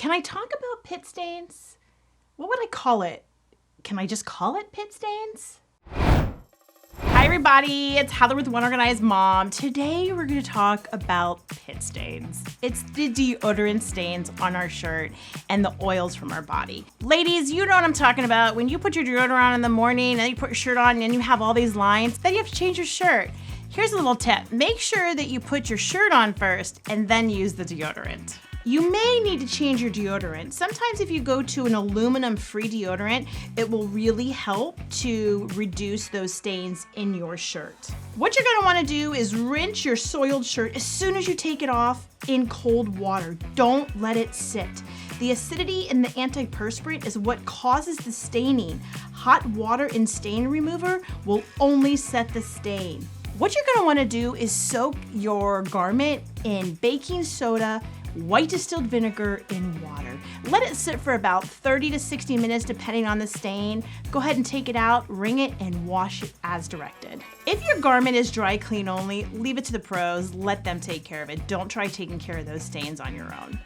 Can I talk about pit stains? What would I call it? Can I just call it pit stains? Hi everybody, it's Heather with One Organized Mom. Today we're going to talk about pit stains. It's the deodorant stains on our shirt and the oils from our body. Ladies, you know what I'm talking about. When you put your deodorant on in the morning and you put your shirt on and you have all these lines, then you have to change your shirt. Here's a little tip. Make sure that you put your shirt on first and then use the deodorant. You may need to change your deodorant. Sometimes if you go to an aluminum-free deodorant, it will really help to reduce those stains in your shirt. What you're gonna wanna do is rinse your soiled shirt as soon as you take it off in cold water. Don't let it sit. The acidity in the antiperspirant is what causes the staining. Hot water and stain remover will only set the stain. What you're gonna wanna do is soak your garment in baking soda, white distilled vinegar in water. Let it sit for about 30 to 60 minutes depending on the stain. Go ahead and take it out, wring it, and wash it as directed. If your garment is dry clean only, leave it to the pros. Let them take care of it. Don't try taking care of those stains on your own.